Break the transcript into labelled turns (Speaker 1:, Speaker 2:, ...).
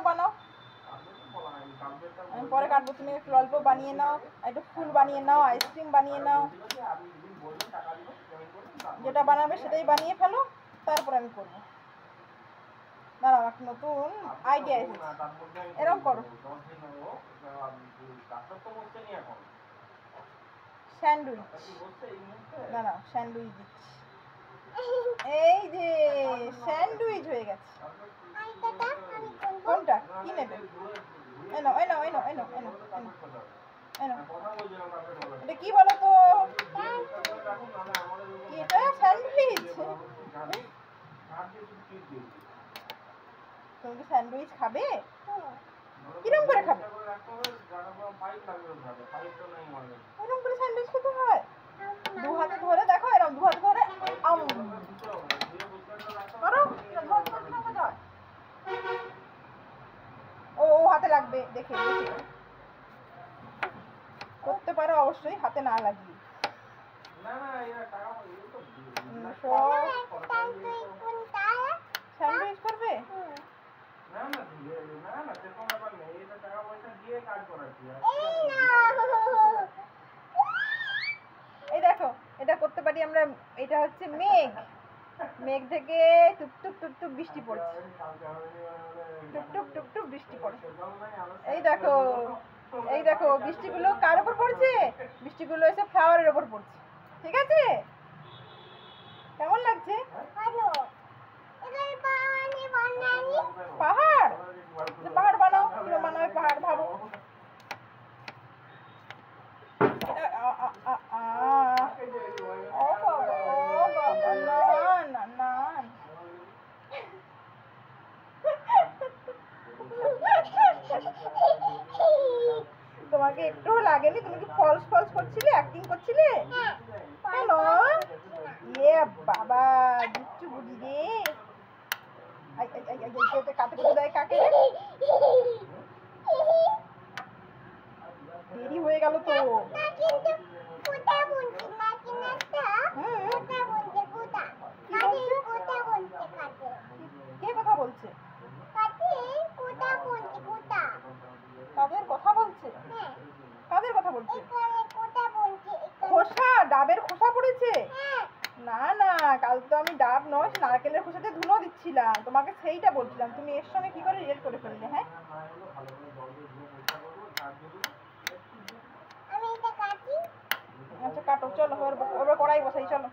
Speaker 1: বানাও, আমি পরে কাটবো। তুমি একটু অল্প বানিয়ে নাও, একটু ফুল বানিয়ে নাও, আইসক্রিম বানিয়ে নাও, যেটা বানাবে সেটাই বানিয়ে ফেলো, তারপর আমি করবো। দাঁড়াও, একটা নতুন আইডিয়া এসেছে, এরকম করো, স্যান্ডউইচ। দাঁড়াও, স্যান্ডউইচ দিচ্ছি। এই যে স্যান্ডউইচ হয়ে গেছে। কোনটা কি নেবে? এনো এনো এনো এনো এনো এনো, এটা কি বলো তো? কি এটা? স্যান্ডউইচ? তুমি কি স্যান্ডউইচ খাবে? কিরম করে খাবে? এরকম করে স্যান্ডউইচ খেতে হয়? দু হাতে ধরে দেখো, এরকম দু হাতে ধরে করো। ও হাতে লাগবে, দেখে দেখে করতে পারো অবশ্যই, হাতে না লাগিয়ে। স্যান্ডউইচ করবে? এই দেখো, এটা করতে পারি আমরা। এটা হচ্ছে মেঘ, মেঘ থেকে টুকটুক টুকটুক বৃষ্টি পড়ছে, টুকটুক টুকটুক বৃষ্টি পড়ছে। এই দেখো, এই দেখো, বৃষ্টিগুলো কার উপর পড়ছে? বৃষ্টিগুলো এসে ফ্লাওয়ারের উপর পড়ছে। ঠিক আছে, কেমন লাগছে? পাহাড়, পাহাড় বানাও, কিরকম বানাবে পাহাড় ভাবো। তোমাকে একটুও লাগেনি? তুমি কি ফলস ফলস করছিলে, অ্যাক্টিং করছিলে? হ্যালো, ইয়ে বাবা, দিচ্ছু বুঝি রে। কাতে কোথায় দেয় কাকে? দেরি হয়ে গেল তো। কে কথা বলছে? কাদের কথা বলছে? কাদের কথা বলছে? খোসা, ডাবের খোসা পড়েছে? না না, কাল তো আমি ডাব নয় নারকেলের খোসাতে ধুনো দিচ্ছিলাম, তোমাকে সেইটা বলছিলাম। তুমি এর সঙ্গে কি করে রিলেট করে ফেললে? হ্যাঁ, আচ্ছা কাটো, চলো এবার কড়াই বসাই, চলো।